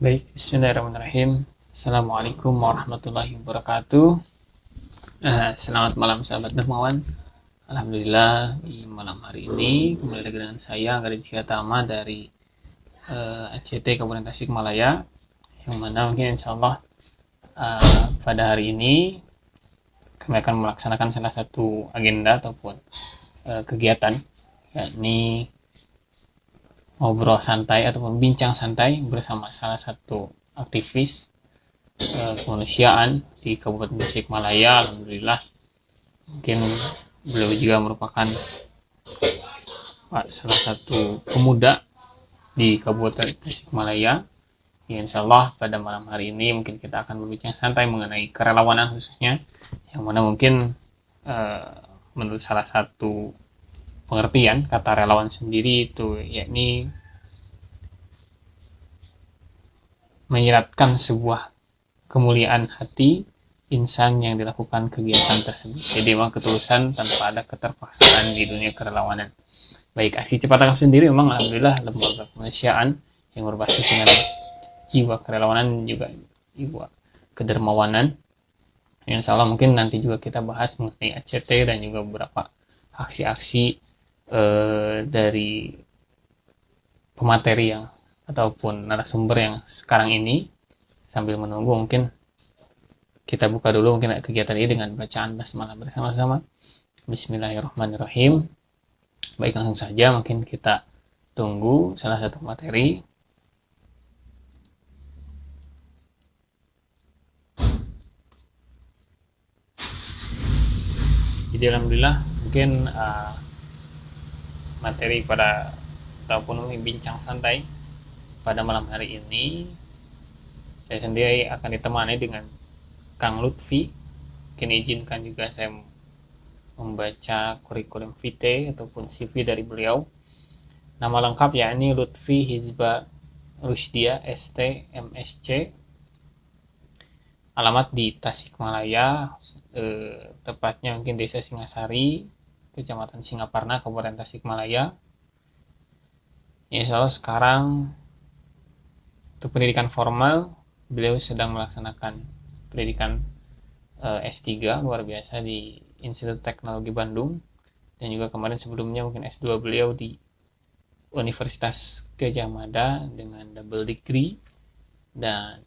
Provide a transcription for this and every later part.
Baik, bismillahirrahmanirrahim. Assalamualaikum warahmatullahi wabarakatuh. Selamat malam sahabat dermawan. Alhamdulillah di malam hari ini kembali lagi dengan saya Gadis Tama dari ACT Kabupaten Tasikmalaya, yang mana mungkin insya Allah pada hari ini kami akan melaksanakan salah satu agenda ataupun kegiatan, yakni ngobrol santai ataupun bincang santai bersama salah satu aktivis kemanusiaan di Kabupaten Tasikmalaya. Alhamdulillah, mungkin beliau juga merupakan salah satu pemuda di Kabupaten Tasikmalaya. Ya, insya Allah pada malam hari ini mungkin kita akan berbincang santai mengenai kerelawanan khususnya, yang mana mungkin menurut salah satu pengertian kata relawan sendiri itu yakni menyiratkan sebuah kemuliaan hati insan yang dilakukan kegiatan tersebut. Jadi memang ketulusan tanpa ada keterpaksaan di dunia kerelawanan. Baik, Aksi Cepat Tanggap sendiri memang alhamdulillah lembaga kemanusiaan yang berbasis dengan jiwa kerelawanan juga jiwa kedermawanan. Insya Allah mungkin nanti juga kita bahas mengenai ACT dan juga beberapa aksi-aksi dari pemateri yang ataupun narasumber yang sekarang ini. Sambil menunggu mungkin kita buka dulu mungkin kegiatan ini dengan bacaan basmalah bersama-sama. Bismillahirrahmanirrahim. Baik, langsung saja mungkin kita tunggu salah satu materi. Jadi alhamdulillah mungkin materi pada ataupun bincang santai pada malam hari ini saya sendiri akan ditemani dengan Kang Lutfi. Mungkin izinkan juga saya membaca kurikulum vitae ataupun CV dari beliau. Nama lengkap yakni Lutfi Hizba Rusdia ST MSc. Alamat di Tasikmalaya, tepatnya mungkin Desa Singasari, Kecamatan Singaparna, Kabupaten Tasikmalaya. Insya Allah sekarang untuk pendidikan formal beliau sedang melaksanakan pendidikan S3 luar biasa di Institut Teknologi Bandung, dan juga kemarin sebelumnya mungkin S2 beliau di Universitas Gadjah Mada dengan double degree, dan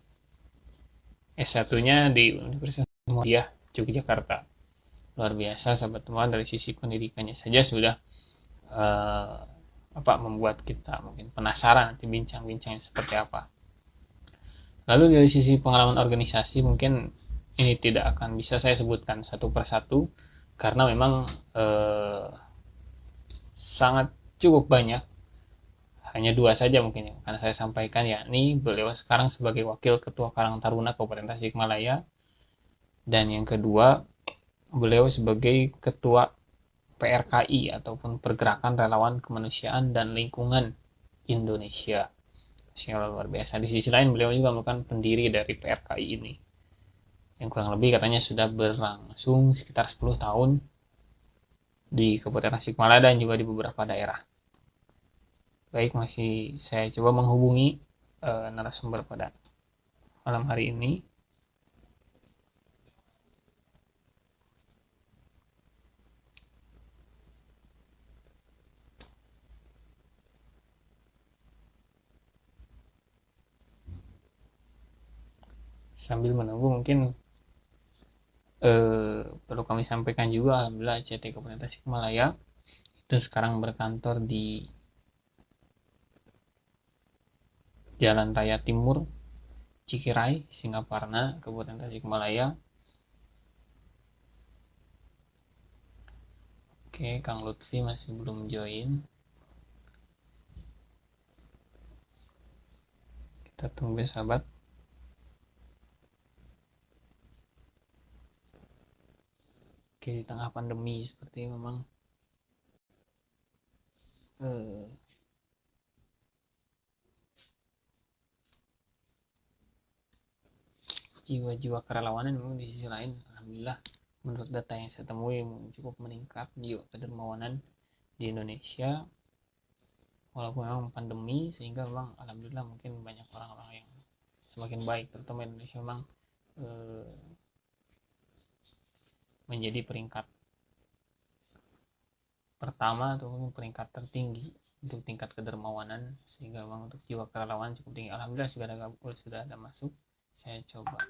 S1-nya di Universitas Muhammadiyah Yogyakarta. Luar biasa sahabat teman, dari sisi pendidikannya saja sudah membuat kita mungkin penasaran nanti bincang-bincangnya seperti apa. Lalu dari sisi pengalaman organisasi mungkin ini tidak akan bisa saya sebutkan satu persatu karena memang sangat cukup banyak. Hanya dua saja mungkin yang akan saya sampaikan, yakni beliau sekarang sebagai Wakil Ketua Karang Taruna Kabupaten Tasikmalaya, dan yang kedua beliau sebagai Ketua PRKI ataupun Pergerakan Relawan Kemanusiaan dan Lingkungan Indonesia. Yang luar biasa. Di sisi lain beliau juga merupakan pendiri dari PRKI ini, yang kurang lebih katanya sudah berlangsung sekitar 10 tahun di Kabupaten Tasikmalaya dan juga di beberapa daerah. Baik, masih saya coba menghubungi narasumber pada malam hari ini. Sambil menunggu mungkin perlu kami sampaikan juga, alhamdulillah ACT Kabupaten Tasikmalaya itu sekarang berkantor di Jalan Raya Timur Cikirai, Singaparna, Kabupaten Tasikmalaya. Oke, Kang Lutfi masih belum join. Kita tunggu sahabat. Oke, di tengah pandemi seperti memang jiwa-jiwa kerelawanan memang di sisi lain alhamdulillah menurut data yang saya temui cukup meningkat jiwa kedermawanan di Indonesia, walaupun memang pandemi, sehingga memang alhamdulillah mungkin banyak orang-orang yang semakin baik, terutama Indonesia memang eh, menjadi peringkat pertama atau mungkin peringkat tertinggi untuk tingkat kedermawanan, sehingga memang untuk jiwa kerelawan cukup tinggi. Alhamdulillah sudah ada masuk. Saya coba.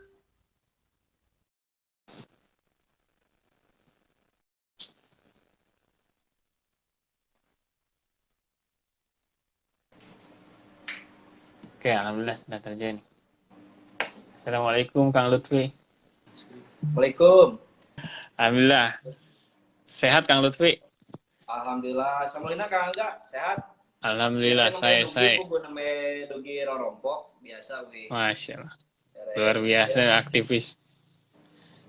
Oke, alhamdulillah sudah terjadi. Assalamualaikum Kang Lutfi. Waalaikumsalam. Alhamdulillah. Sehat Kang Lutfi? Alhamdulillah. Samulina Kang Angga sehat? Alhamdulillah saya. Gue namanya Dogi Rorompok biasa we. Masya Allah. Luar biasa aktivis.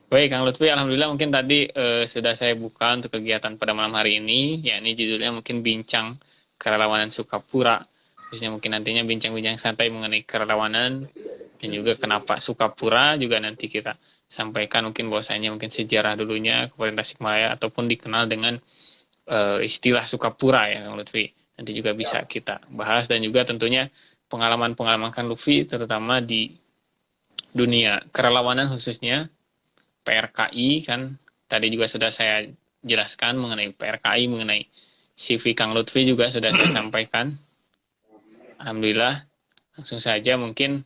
Baik Kang Lutfi, alhamdulillah mungkin tadi sudah saya buka untuk kegiatan pada malam hari ini, yakni judulnya mungkin bincang kerelawanan Sukapura. Khususnya mungkin nantinya bincang-bincang santai mengenai kerelawanan dan juga kenapa Sukapura, juga nanti kita sampaikan mungkin bahwasanya mungkin sejarah dulunya Kabupaten Tasikmalaya ataupun dikenal dengan istilah Sukapura ya Kang Lutfi. Nanti juga bisa kita bahas, dan juga tentunya pengalaman-pengalaman Kang Lutfi terutama di dunia kerelawanan, khususnya PRKI kan tadi juga sudah saya jelaskan mengenai PRKI, mengenai CV Kang Lutfi juga sudah saya sampaikan. Alhamdulillah, langsung saja mungkin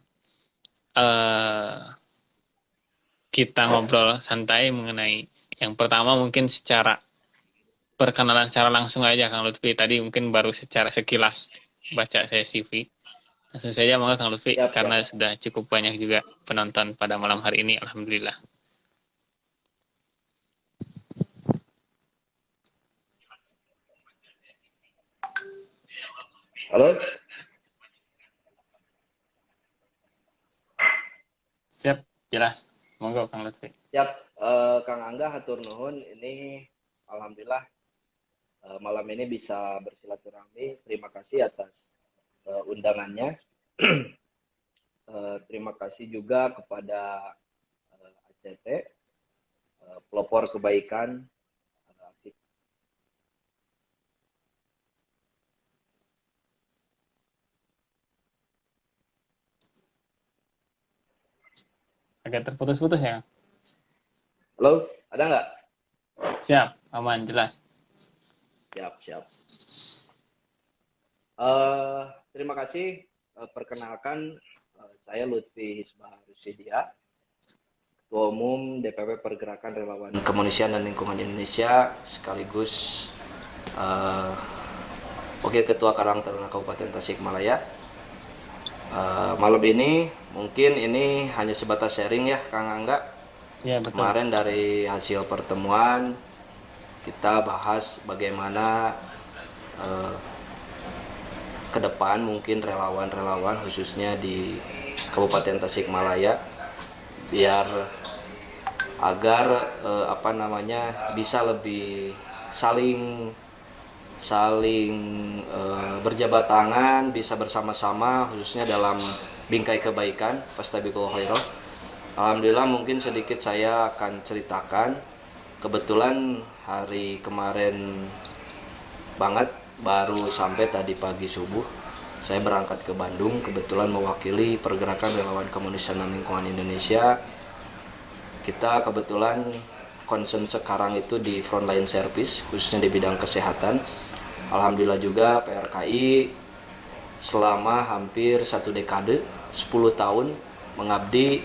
kita ngobrol santai mengenai yang pertama, mungkin secara perkenalan secara langsung aja Kang Lutfi. Tadi mungkin baru secara sekilas baca saya CV. Langsung saja monggo Kang Lutfi, karena sudah cukup banyak juga penonton pada malam hari ini. Alhamdulillah. Halo? Siap, jelas. Monggo Kang Lutfi. Siap, Kang Angga hatur nuhun. Ini alhamdulillah malam ini bisa bersilaturahmi. Terima kasih atas undangannya. Terima kasih juga kepada ACT, pelopor kebaikan. Agak terputus-putus ya. Halo, ada nggak? Siap, aman, jelas. Siap. Terima kasih. Perkenalkan, saya Lutfi Hisbah Rusidia, Ketua Umum DPP Pergerakan Relawan Kemanusiaan dan Lingkungan Indonesia, sekaligus Wakil Ketua Karang Taruna Kabupaten Tasikmalaya. Malam ini mungkin ini hanya sebatas sharing ya Kang Angga. Ya, betul. Kemarin dari hasil pertemuan kita bahas bagaimana ke depan mungkin relawan-relawan khususnya di Kabupaten Tasikmalaya biar agar bisa lebih saling berjabat tangan, bisa bersama-sama khususnya dalam bingkai kebaikan. Fastabiqul khairat. Alhamdulillah mungkin sedikit saya akan ceritakan. Kebetulan hari kemarin banget baru sampai tadi pagi subuh saya berangkat ke Bandung, kebetulan mewakili Pergerakan Relawan Kemanusiaan dan Lingkungan Indonesia. Kita kebetulan concern sekarang itu di frontline service khususnya di bidang kesehatan. Alhamdulillah juga PRKI selama hampir 1 dekade, 10 tahun mengabdi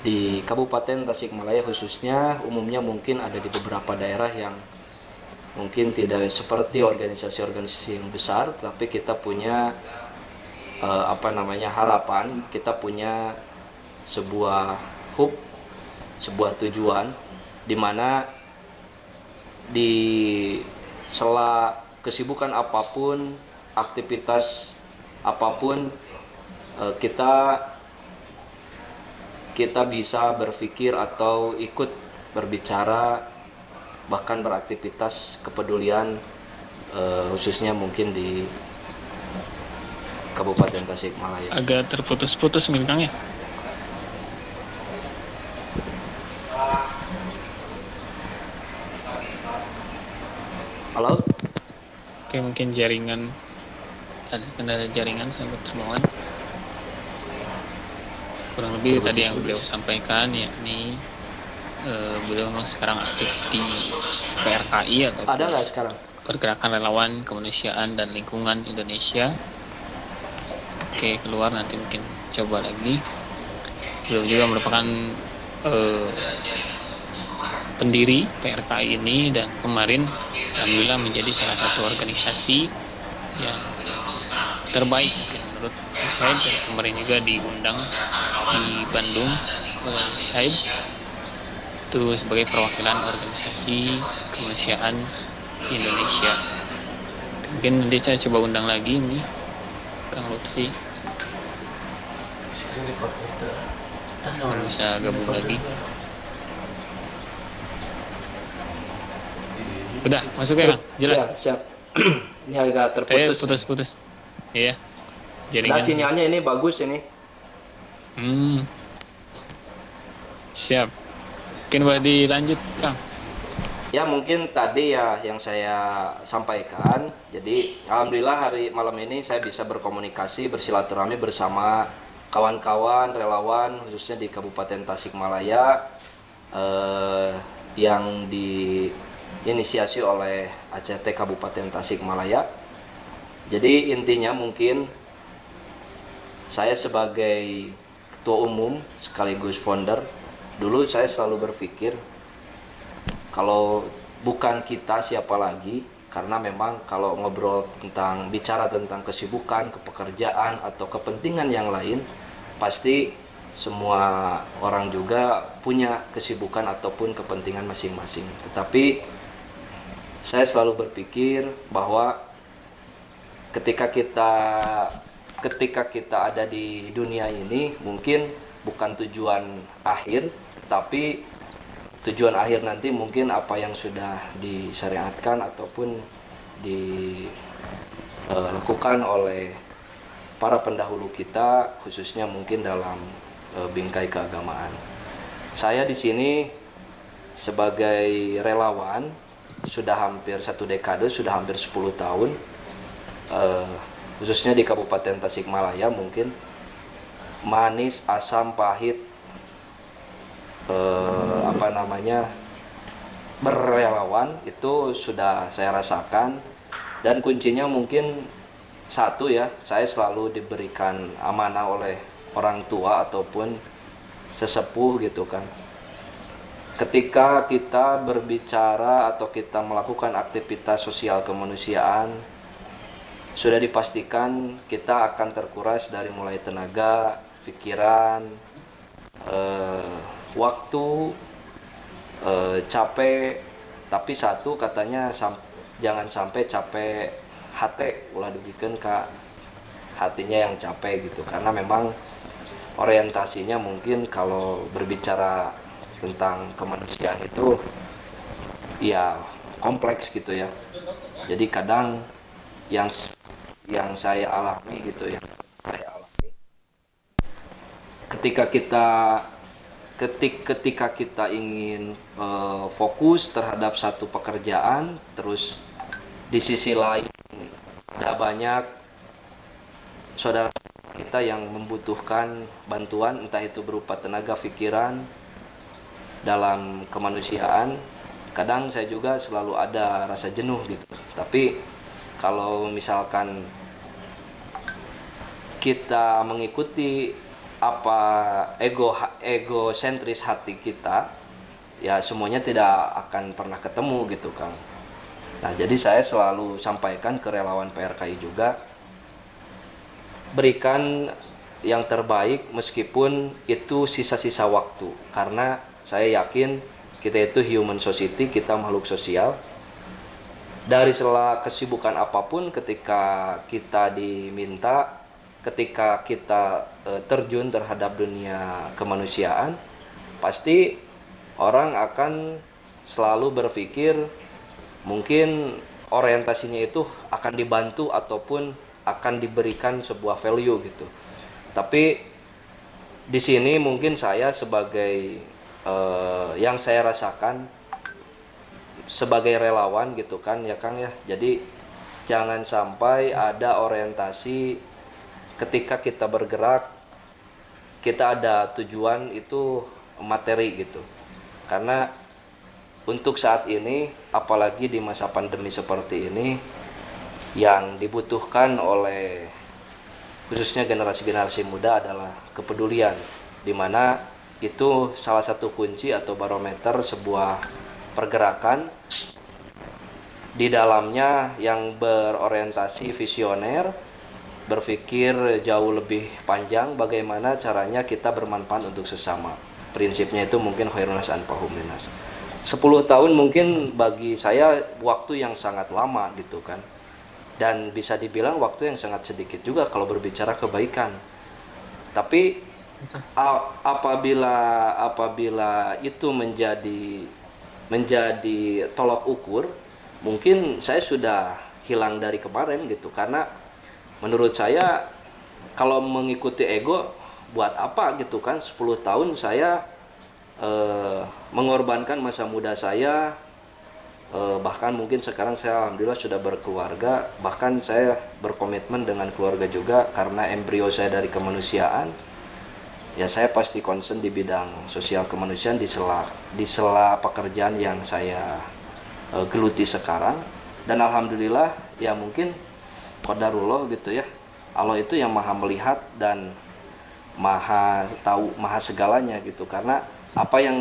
di Kabupaten Tasikmalaya khususnya. Umumnya mungkin ada di beberapa daerah yang mungkin tidak seperti organisasi-organisasi yang besar, tapi kita punya harapan, kita punya sebuah hope, sebuah tujuan di mana di sela kesibukan apapun, aktivitas apapun, kita bisa berpikir atau ikut berbicara, bahkan beraktivitas kepedulian khususnya mungkin di Kabupaten Tasikmalaya. Agak terputus-putus mungkin Kang ya. Halo? Oke, mungkin jaringan ada kendala jaringan sahabat Dermawan. Kurang lebih tadi yang beliau sampaikan, yakni beliau memang sekarang aktif di PRKI atau Ada nggak sekarang? Pergerakan Relawan Kemanusiaan dan Lingkungan Indonesia. Oke, keluar, nanti mungkin coba lagi. Beliau juga merupakan pendiri PRKI ini, dan kemarin alhamdulillah menjadi salah satu organisasi yang terbaik menurut Said, dan kemarin juga diundang di Bandung oleh Said itu sebagai perwakilan organisasi kemanusiaan Indonesia. Mungkin nanti saya coba undang lagi nih Kang Lutfi, bisa gabung lagi. Udah masuk ya Kang? Jelas? Ya, siap. Ini agak terputus. Putus-putus. Iya. Nah, Jaringan. sinyalnya ini bagus ini. Siap. Mungkin boleh dilanjut Kang. Ya mungkin tadi ya yang saya sampaikan. Jadi alhamdulillah hari malam ini saya bisa berkomunikasi, bersilaturahmi bersama kawan-kawan relawan khususnya di Kabupaten Tasikmalaya yang diinisiasi oleh ACT Kabupaten Tasikmalaya. Jadi intinya mungkin saya sebagai ketua umum sekaligus founder, dulu saya selalu berpikir kalau bukan kita siapa lagi, karena memang kalau ngobrol tentang, bicara tentang kesibukan, kepekerjaan atau kepentingan yang lain, pasti semua orang juga punya kesibukan ataupun kepentingan masing-masing. Tetapi saya selalu berpikir bahwa ketika kita ada di dunia ini, mungkin bukan tujuan akhir, tapi tujuan akhir nanti mungkin apa yang sudah disyariatkan ataupun dilakukan oleh para pendahulu kita, khususnya mungkin dalam bingkai keagamaan. Saya di sini sebagai relawan sudah hampir 1 dekade, sudah hampir 10 tahun, khususnya di Kabupaten Tasikmalaya, mungkin manis, asam, pahit, berrelawan itu sudah saya rasakan. Dan kuncinya mungkin satu ya, saya selalu diberikan amanah oleh orang tua ataupun sesepuh gitu kan. Ketika kita berbicara atau kita melakukan aktivitas sosial kemanusiaan, sudah dipastikan kita akan terkuras dari mulai tenaga, pikiran, waktu, capek. Tapi satu katanya, jangan sampai capek hati, ulah diberikan ke hatinya yang capek gitu. Karena memang orientasinya mungkin kalau berbicara tentang kemanusiaan itu ya kompleks gitu ya. Jadi kadang yang saya alami gitu ya, ketika kita ingin fokus terhadap satu pekerjaan, terus di sisi lain ada banyak saudara kita yang membutuhkan bantuan, entah itu berupa tenaga pikiran dalam kemanusiaan. Kadang saya juga selalu ada rasa jenuh gitu. Tapi kalau misalkan kita mengikuti apa egosentris hati kita, ya semuanya tidak akan pernah ketemu gitu Kang. Nah, jadi saya selalu sampaikan ke relawan PRKI juga, berikan yang terbaik meskipun itu sisa-sisa waktu, karena saya yakin kita itu human society, kita makhluk sosial. Dari sela kesibukan apapun, ketika kita diminta, ketika kita terjun terhadap dunia kemanusiaan, pasti orang akan selalu berpikir mungkin orientasinya itu akan dibantu ataupun akan diberikan sebuah value gitu. Tapi di sini mungkin saya sebagai yang saya rasakan sebagai relawan gitu kan ya Kang ya. Jadi jangan sampai ada orientasi ketika kita bergerak, kita ada tujuan itu materi gitu. Karena untuk saat ini, apalagi di masa pandemi seperti ini, yang dibutuhkan oleh khususnya generasi-generasi muda adalah kepedulian, di mana itu salah satu kunci atau barometer sebuah pergerakan di dalamnya yang berorientasi visioner, berpikir jauh lebih panjang bagaimana caranya kita bermanfaat untuk sesama. Prinsipnya itu mungkin khairun nas anfa'uhum linnas. 10 tahun mungkin bagi saya waktu yang sangat lama gitu kan. Dan bisa dibilang waktu yang sangat sedikit juga kalau berbicara kebaikan. Tapi apabila itu menjadi tolok ukur, mungkin saya sudah hilang dari kemarin gitu. Karena menurut saya kalau mengikuti ego buat apa gitu kan. 10 tahun saya mengorbankan masa muda saya, bahkan mungkin sekarang saya alhamdulillah sudah berkeluarga, bahkan saya berkomitmen dengan keluarga juga karena embrio saya dari kemanusiaan. Ya saya pasti concern di bidang sosial kemanusiaan di sela pekerjaan yang saya geluti sekarang. Dan alhamdulillah ya mungkin qadarullah gitu ya, Allah itu yang maha melihat dan maha tahu, maha segalanya gitu. Karena apa yang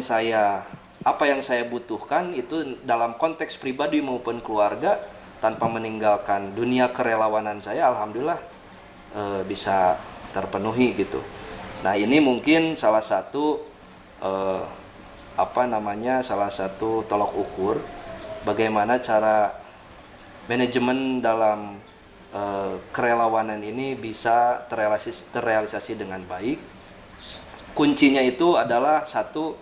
saya butuhkan itu dalam konteks pribadi maupun keluarga, tanpa meninggalkan dunia kerelawanan saya, alhamdulillah bisa terpenuhi gitu. Nah ini mungkin salah satu salah satu tolok ukur bagaimana cara manajemen dalam kerelawanan ini bisa terrealisasi dengan baik. Kuncinya itu adalah satu,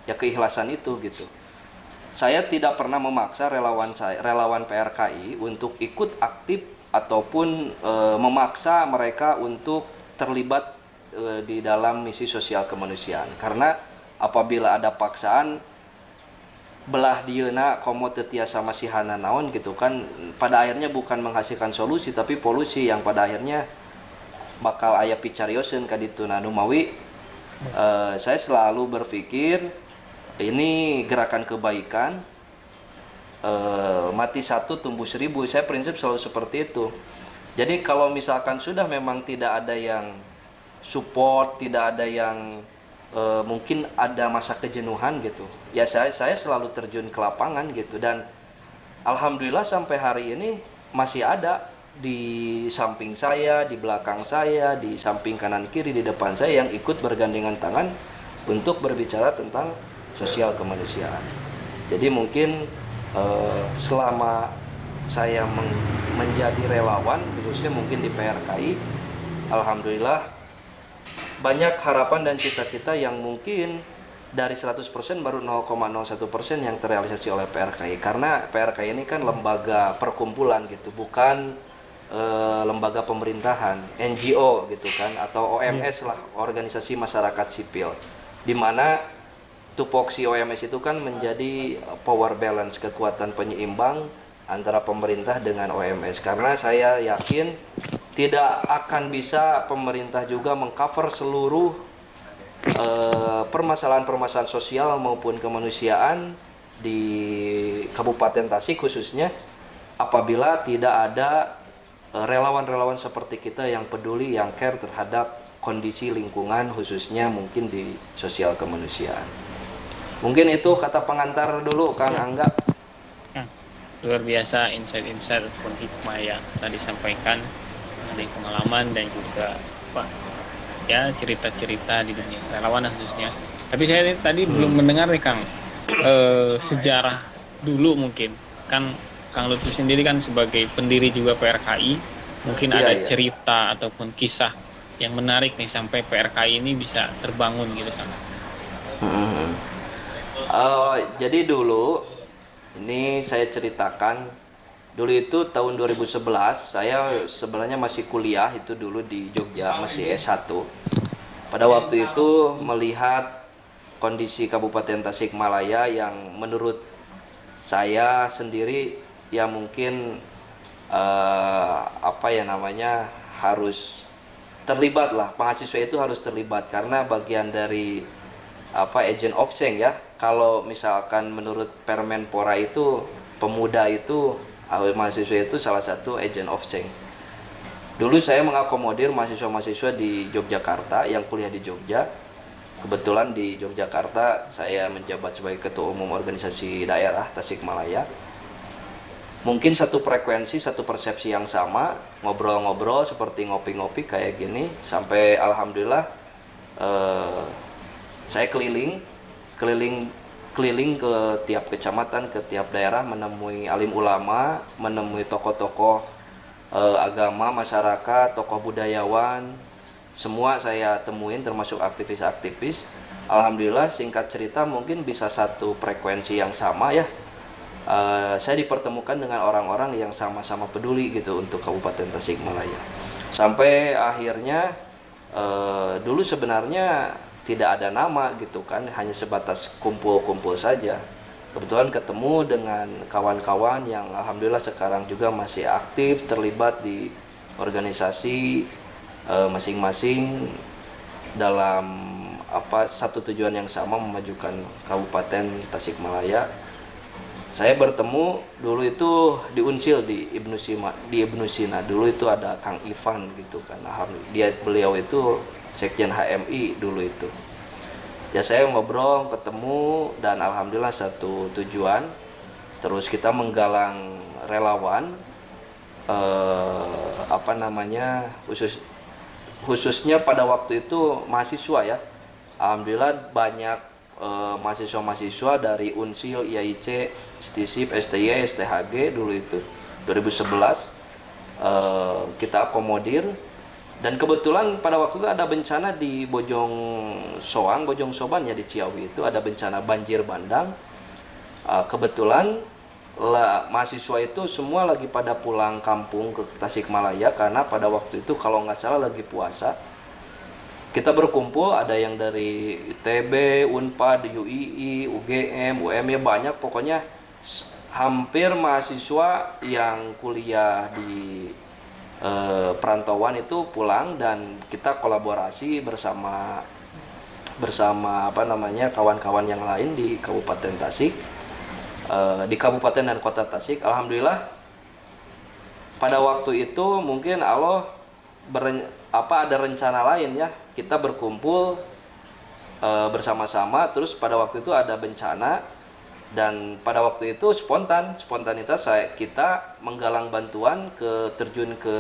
ya keikhlasan itu gitu. Saya tidak pernah memaksa relawan PRKI untuk ikut aktif ataupun memaksa mereka untuk terlibat di dalam misi sosial kemanusiaan. Karena apabila ada paksaan belah dieuna komo teu tiasa masihana naon gitu kan, pada akhirnya bukan menghasilkan solusi tapi polusi yang pada akhirnya bakal aya picarioseun ka ditu. Nah numawi saya selalu berpikir ini gerakan kebaikan, mati satu tumbuh 1000. Saya prinsip selalu seperti itu. Jadi kalau misalkan sudah memang tidak ada yang support, tidak ada yang mungkin ada masa kejenuhan gitu, ya saya selalu terjun ke lapangan gitu. Dan alhamdulillah sampai hari ini masih ada di samping saya, di belakang saya, di samping kanan kiri, di depan saya yang ikut bergandengan tangan untuk berbicara tentang sosial kemanusiaan. Jadi mungkin selama saya menjadi relawan khususnya mungkin di PRKI, alhamdulillah banyak harapan dan cita-cita yang mungkin dari 100% baru 0,01% yang terrealisasi oleh PRKI. Karena PRKI ini kan lembaga perkumpulan gitu, bukan lembaga pemerintahan, NGO gitu kan, atau OMS lah, organisasi masyarakat sipil. Di mana tupoksi OMS itu kan menjadi power balance, kekuatan penyeimbang antara pemerintah dengan OMS. Karena saya yakin tidak akan bisa pemerintah juga mengcover seluruh permasalahan-permasalahan sosial maupun kemanusiaan di Kabupaten Tasik khususnya apabila tidak ada relawan-relawan seperti kita yang peduli, yang care terhadap kondisi lingkungan khususnya mungkin di sosial kemanusiaan. Mungkin itu kata pengantar dulu Kang Angga. Luar biasa insight-insight ataupun hikmah yang tadi disampaikan mengenai pengalaman dan juga ya cerita-cerita di dunia relawan khususnya. Tapi saya tadi belum mendengar nih Kang sejarah dulu. Mungkin kan Kang Lutfi sendiri kan sebagai pendiri juga PRKI, mungkin ada cerita ataupun kisah yang menarik nih sampai PRKI ini bisa terbangun gitu Kang. Jadi dulu ini saya ceritakan, dulu itu tahun 2011 saya sebenarnya masih kuliah itu dulu di Jogja, masih S1. Pada waktu itu melihat kondisi Kabupaten Tasikmalaya yang menurut saya sendiri ya mungkin apa ya namanya, harus terlibat lah, mahasiswa itu harus terlibat karena bagian dari agent of change ya. Kalau misalkan menurut Permenpora itu pemuda itu mahasiswa itu salah satu agent of change. Dulu saya mengakomodir mahasiswa-mahasiswa di Yogyakarta yang kuliah di Jogja. Kebetulan di Yogyakarta saya menjabat sebagai ketua umum organisasi daerah Tasikmalaya. Mungkin satu frekuensi, satu persepsi yang sama, ngobrol-ngobrol seperti ngopi-ngopi kayak gini, sampai alhamdulillah saya keliling ke tiap kecamatan, ke tiap daerah, menemui alim ulama, menemui tokoh-tokoh agama, masyarakat, tokoh budayawan, semua saya temuin termasuk aktivis-aktivis. Alhamdulillah singkat cerita mungkin bisa satu frekuensi yang sama ya. Saya dipertemukan dengan orang-orang yang sama-sama peduli gitu untuk Kabupaten Tasikmalaya. Sampai akhirnya dulu sebenarnya tidak ada nama gitu kan, hanya sebatas kumpul-kumpul saja. Kebetulan ketemu dengan kawan-kawan yang alhamdulillah sekarang juga masih aktif terlibat di organisasi masing-masing dalam satu tujuan yang sama, memajukan Kabupaten Tasikmalaya. Saya bertemu dulu itu di Unsil di Ibnu Sina. Dulu itu ada Kang Ivan gitu kan. Beliau itu Sekjen HMI dulu itu. Ya saya ngobrol, ketemu, dan alhamdulillah satu tujuan. Terus kita menggalang relawan khususnya pada waktu itu mahasiswa ya. Alhamdulillah banyak mahasiswa-mahasiswa dari Unsil, IAIC, STISIP, STY, STHG dulu itu 2011 kita akomodir. Dan kebetulan pada waktu itu ada bencana di Bojong Soban ya, di Ciawi itu ada bencana banjir bandang. Kebetulan mahasiswa itu semua lagi pada pulang kampung ke Tasikmalaya karena pada waktu itu kalau nggak salah lagi puasa. Kita berkumpul, ada yang dari ITB, Unpad, UII, UGM, UM, ya banyak pokoknya hampir mahasiswa yang kuliah di perantauan itu pulang, dan kita kolaborasi bersama kawan-kawan yang lain di Kabupaten Tasik, di Kabupaten dan Kota Tasik. Alhamdulillah pada waktu itu mungkin Allah ada rencana lain ya, kita berkumpul bersama-sama. Terus pada waktu itu ada bencana, dan pada waktu itu spontanitas kita menggalang bantuan, terjun ke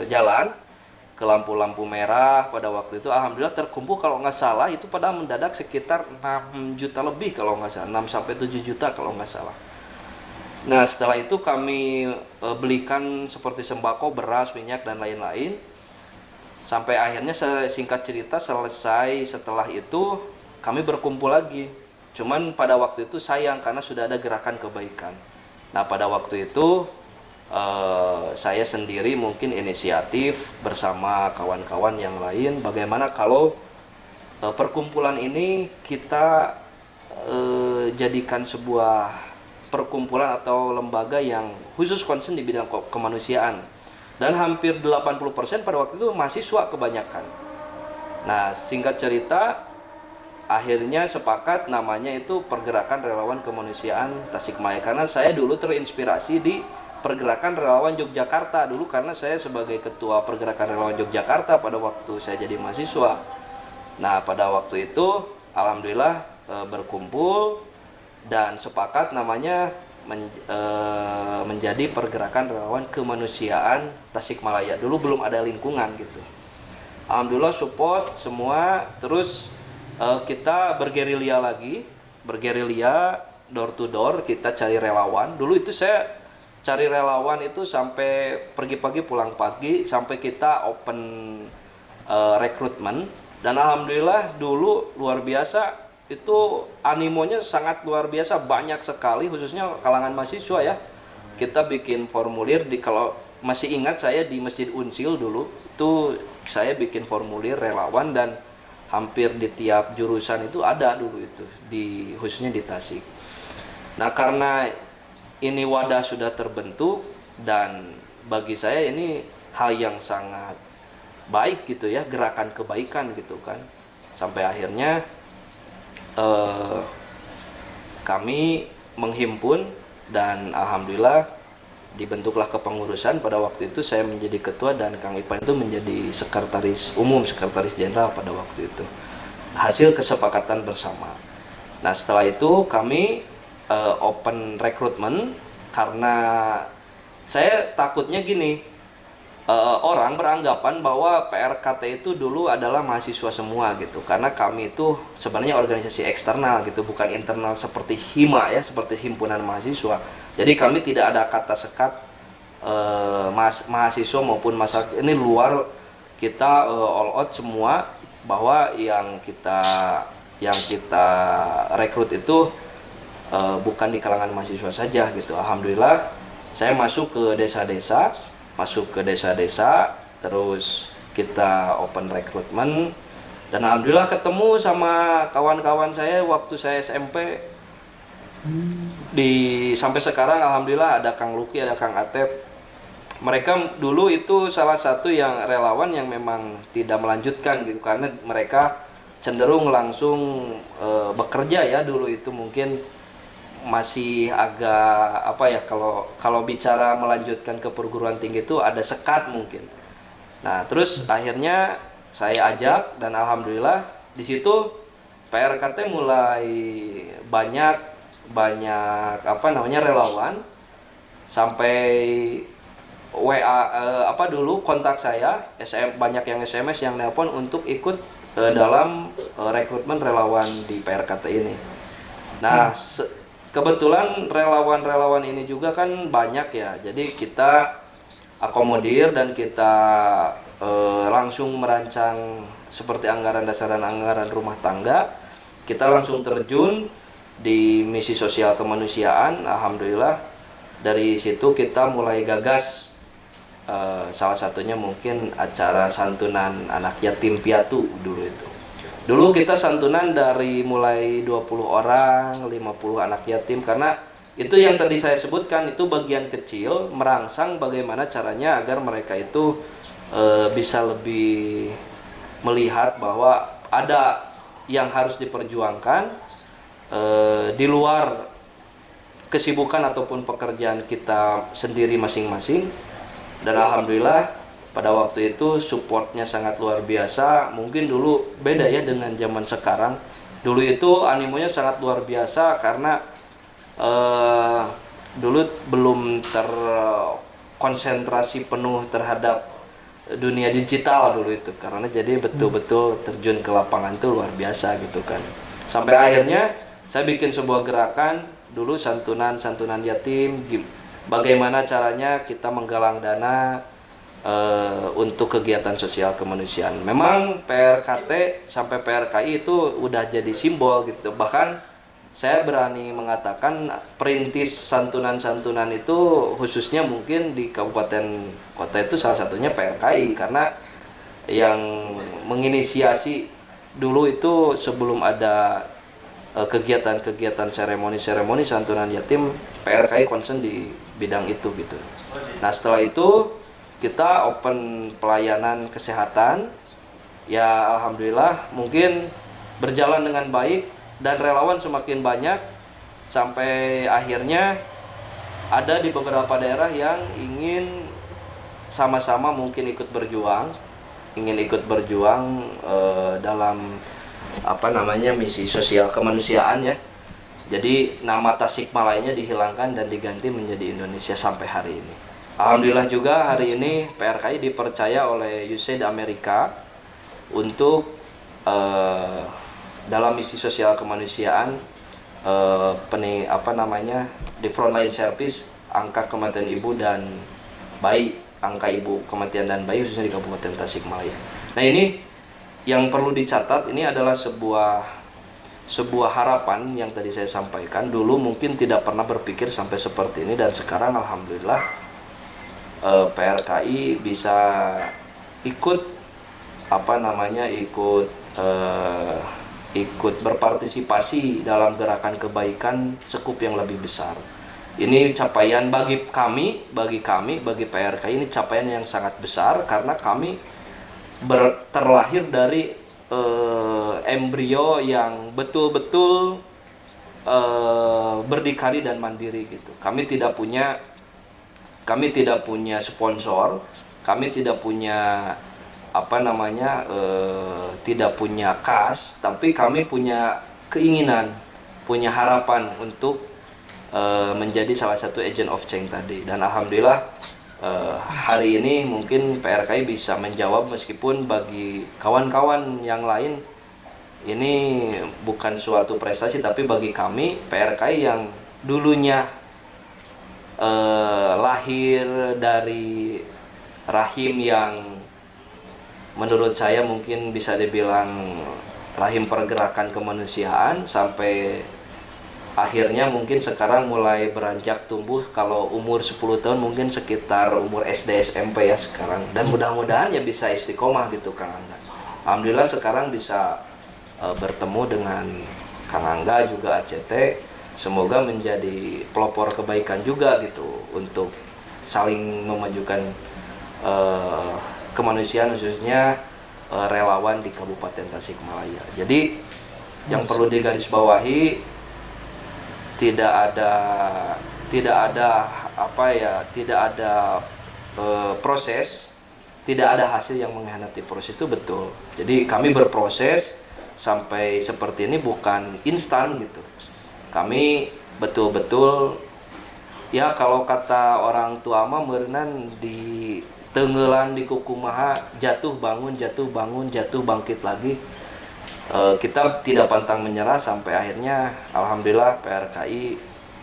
jalan, ke lampu-lampu merah. Pada waktu itu alhamdulillah terkumpul kalau nggak salah itu pada mendadak sekitar 6 juta lebih, kalau nggak salah 6 sampai 7 juta kalau nggak salah. Nah setelah itu kami belikan seperti sembako, beras, minyak, dan lain-lain. Sampai akhirnya singkat cerita selesai, setelah itu kami berkumpul lagi. Cuman pada waktu itu sayang karena sudah ada gerakan kebaikan. Nah pada waktu itu saya sendiri mungkin inisiatif bersama kawan-kawan yang lain, bagaimana kalau perkumpulan ini kita jadikan sebuah perkumpulan atau lembaga yang khusus concern di bidang kemanusiaan. Dan hampir 80% pada waktu itu mahasiswa kebanyakan. Nah singkat cerita akhirnya sepakat namanya itu Pergerakan Relawan Kemanusiaan Tasikmalaya, karena saya dulu terinspirasi di Pergerakan Relawan Yogyakarta dulu, karena saya sebagai ketua Pergerakan Relawan Yogyakarta pada waktu saya jadi mahasiswa. Nah pada waktu itu alhamdulillah berkumpul dan sepakat namanya menjadi Pergerakan Relawan Kemanusiaan Tasikmalaya. Dulu belum ada lingkungan gitu. Alhamdulillah support semua. Terus kita bergerilya lagi, door to door, kita cari relawan. Dulu itu saya cari relawan itu sampai pergi pagi pulang pagi, sampai kita open rekrutmen. Dan alhamdulillah dulu luar biasa, itu animonya sangat luar biasa, banyak sekali, khususnya kalangan mahasiswa ya. Kita bikin formulir kalau masih ingat saya di Masjid Unsil dulu, itu saya bikin formulir relawan, dan hampir di tiap jurusan itu ada dulu itu, khususnya di Tasik. Nah karena ini wadah sudah terbentuk, dan bagi saya ini hal yang sangat baik gitu ya, gerakan kebaikan gitu kan. Sampai akhirnya kami menghimpun, dan alhamdulillah dibentuklah kepengurusan. Pada waktu itu saya menjadi ketua dan Kang Ipan itu menjadi sekretaris umum, sekretaris jenderal pada waktu itu. Hasil kesepakatan bersama. Nah, setelah itu kami open recruitment, karena saya takutnya gini, orang beranggapan bahwa PRKT itu dulu adalah mahasiswa semua gitu, karena kami itu sebenarnya organisasi eksternal gitu, bukan internal seperti HIMA ya, seperti himpunan mahasiswa. Jadi kami tidak ada kata sekat mahasiswa maupun masyarakat, ini luar, kita all out semua, bahwa yang kita rekrut itu bukan di kalangan mahasiswa saja gitu. Alhamdulillah saya masuk ke desa-desa, terus kita open recruitment, dan alhamdulillah ketemu sama kawan-kawan saya waktu saya SMP. Sampai sekarang alhamdulillah ada Kang Luki, ada Kang Atep. Mereka dulu itu salah satu yang relawan yang memang tidak melanjutkan gitu, karena mereka cenderung langsung bekerja ya. Dulu itu mungkin masih agak apa ya, kalau bicara melanjutkan ke perguruan tinggi itu ada sekat mungkin. Nah, terus akhirnya saya ajak, dan alhamdulillah di situ PRKT mulai banyak relawan, sampai WA dulu kontak saya, banyak yang SMS, yang nelpon untuk ikut dalam rekrutmen relawan di PRKT ini. Nah, kebetulan relawan-relawan ini juga kan banyak ya, jadi kita akomodir dan kita langsung merancang seperti anggaran dasar dan anggaran rumah tangga. Kita langsung terjun di misi sosial kemanusiaan. Alhamdulillah dari situ kita mulai gagas, salah satunya mungkin acara santunan anak yatim piatu dulu itu. Dulu kita santunan dari mulai 20 orang, 50 anak yatim, karena itu yang tadi saya sebutkan, itu bagian kecil merangsang bagaimana caranya agar mereka itu bisa lebih melihat bahwa ada yang harus diperjuangkan di luar kesibukan ataupun pekerjaan kita sendiri masing-masing. Dan alhamdulillah pada waktu itu supportnya sangat luar biasa. Mungkin dulu beda ya dengan zaman sekarang. Dulu itu animonya sangat luar biasa, karena dulu belum terkonsentrasi penuh terhadap dunia digital dulu itu, karena jadi betul-betul terjun ke lapangan itu luar biasa gitu kan. Sampai akhirnya saya bikin sebuah gerakan dulu, santunan yatim, bagaimana caranya kita menggalang dana untuk kegiatan sosial kemanusiaan. Memang PRKT sampai PRKI itu udah jadi simbol gitu. Bahkan saya berani mengatakan perintis santunan-santunan itu khususnya mungkin di kabupaten kota itu salah satunya PRKI, karena yang menginisiasi dulu itu sebelum ada kegiatan-kegiatan seremoni santunan yatim, PRKI concern di bidang itu gitu. Nah, setelah itu kita open pelayanan kesehatan, ya alhamdulillah mungkin berjalan dengan baik, dan relawan semakin banyak, sampai akhirnya ada di beberapa daerah yang ingin sama-sama mungkin ikut berjuang dalam misi sosial kemanusiaan ya. Jadi nama Tasikmalaya dihilangkan dan diganti menjadi Indonesia sampai hari ini. Alhamdulillah juga hari ini PRKI dipercaya oleh USAID Amerika untuk dalam misi sosial kemanusiaan di frontline service, angka kematian ibu dan bayi, angka ibu kematian dan bayi khususnya di Kabupaten Tasikmalaya. Nah, ini yang perlu dicatat, ini adalah sebuah harapan yang tadi saya sampaikan. Dulu mungkin tidak pernah berpikir sampai seperti ini, dan sekarang alhamdulillah PRKI bisa ikut ikut berpartisipasi dalam gerakan kebaikan skup yang lebih besar. Ini capaian bagi PRKI ini capaian yang sangat besar karena kami terlahir dari embrio yang betul-betul berdikari dan mandiri gitu. Kami tidak punya sponsor, kami tidak punya tidak punya kas, tapi kami punya keinginan, punya harapan untuk menjadi salah satu agent of change tadi. Dan alhamdulillah hari ini mungkin PRKI bisa menjawab, meskipun bagi kawan-kawan yang lain ini bukan suatu prestasi, tapi bagi kami PRKI yang dulunya lahir dari rahim yang menurut saya mungkin bisa dibilang rahim pergerakan kemanusiaan, sampai akhirnya mungkin sekarang mulai beranjak tumbuh. Kalau umur 10 tahun mungkin sekitar umur SD SMP ya sekarang, dan mudah-mudahan ya bisa istiqomah gitu Kang Angga. Alhamdulillah sekarang bisa bertemu dengan Kang Angga juga ACT, semoga menjadi pelopor kebaikan juga gitu untuk saling memajukan kemanusiaan, khususnya relawan di Kabupaten Tasikmalaya. Jadi yang perlu digarisbawahi, tidak ada proses, tidak ada hasil yang mengkhianati proses, itu betul. Jadi kami berproses sampai seperti ini bukan instan gitu. Kami betul-betul ya, kalau kata orang tua mah meureunan di tenggelan di kukumaha, jatuh bangun, jatuh bangkit lagi. Kita tidak pantang menyerah sampai akhirnya alhamdulillah PRKI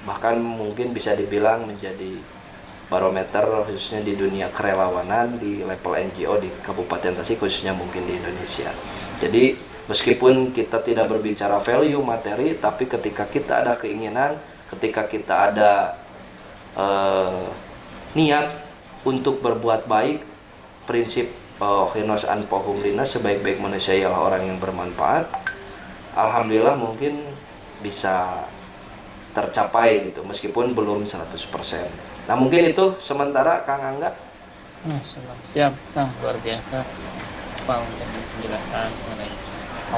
bahkan mungkin bisa dibilang menjadi barometer khususnya di dunia kerelawanan di level NGO di Kabupaten Tasik, khususnya mungkin di Indonesia. Jadi meskipun kita tidak berbicara value materi, tapi ketika kita ada keinginan, ketika kita ada niat untuk berbuat baik, prinsip khinos an pohum linas, sebaik-baik manusia ialah orang yang bermanfaat, alhamdulillah mungkin bisa tercapai gitu, meskipun belum 100%. Nah mungkin itu sementara Kang Angga. Siap Kang, luar biasa Pak untuk penjelasan mengenai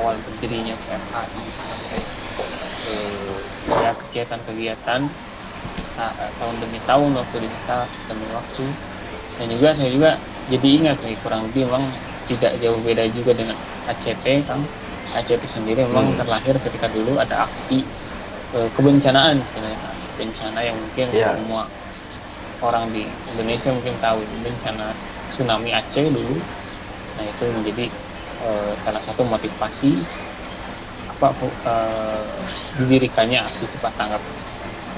awal berdirinya PRKI sampai ya kegiatan-kegiatan tahun demi tahun, waktu demi waktu. Dan juga saya juga jadi ingat nih, kurang lebih memang tidak jauh beda juga dengan ACT Kang. ACT sendiri memang terlahir ketika dulu ada aksi kebencanaan sebenarnya, bencana yang mungkin semua orang di Indonesia mungkin tahu, bencana tsunami Aceh dulu. Nah itu menjadi salah satu motivasi didirikannya aksi cepat tanggap.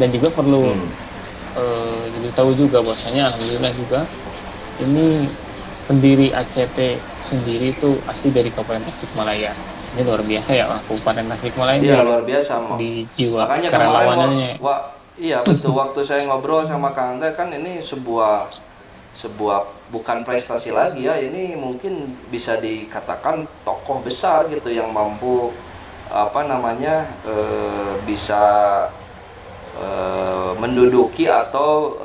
Dan juga perlu tahu juga bahwasanya alhamdulillah juga ini pendiri ACT sendiri itu asli dari Kabupaten Tasikmalaya. Ini luar biasa ya, Kabupaten Tasikmalaya. Iya luar biasa di jiwa makanya kerelawanannya. Iya betul, waktu saya ngobrol sama Kang Angga kan ini sebuah bukan prestasi lagi ya, ini mungkin bisa dikatakan tokoh besar gitu yang mampu bisa menduduki atau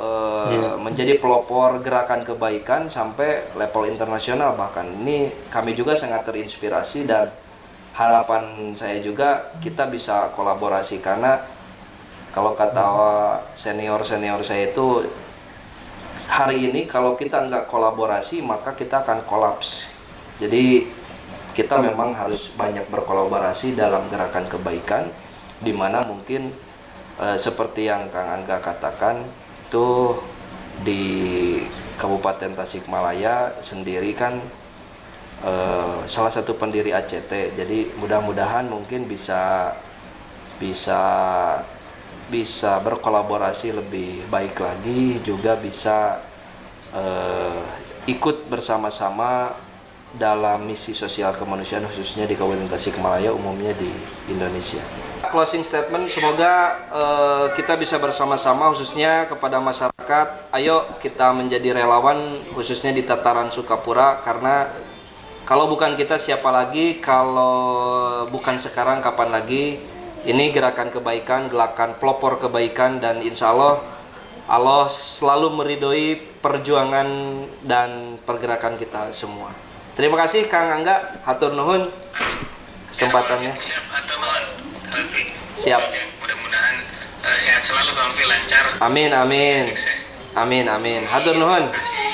menjadi pelopor gerakan kebaikan sampai level internasional. Bahkan ini kami juga sangat terinspirasi, dan harapan saya juga kita bisa kolaborasi, karena kalau kata senior saya itu, hari ini kalau kita nggak kolaborasi maka kita akan kolaps. Jadi kita memang harus banyak berkolaborasi dalam gerakan kebaikan, di mana mungkin seperti yang Kang Angga katakan itu di Kabupaten Tasikmalaya sendiri kan salah satu pendiri ACT. Jadi mudah-mudahan mungkin bisa berkolaborasi lebih baik lagi, juga bisa ikut bersama-sama dalam misi sosial kemanusiaan khususnya di Kabupaten Tasikmalaya, umumnya di Indonesia. Closing statement, semoga kita bisa bersama-sama khususnya kepada masyarakat, ayo kita menjadi relawan khususnya di tataran Sukapura, karena kalau bukan kita siapa lagi, kalau bukan sekarang kapan lagi. Ini gerakan kebaikan, gerakan pelopor kebaikan, dan insya Allah Allah selalu meridhoi perjuangan dan pergerakan kita semua. Terima kasih Kang Angga, hatur nuhun kesempatannya. Siap, hatur nuhun. Siap. Mudah-mudahan sehat selalu, Kang Pi, lancar. Amin amin. Sukses. Amin amin. Hatur nuhun. Terima kasih.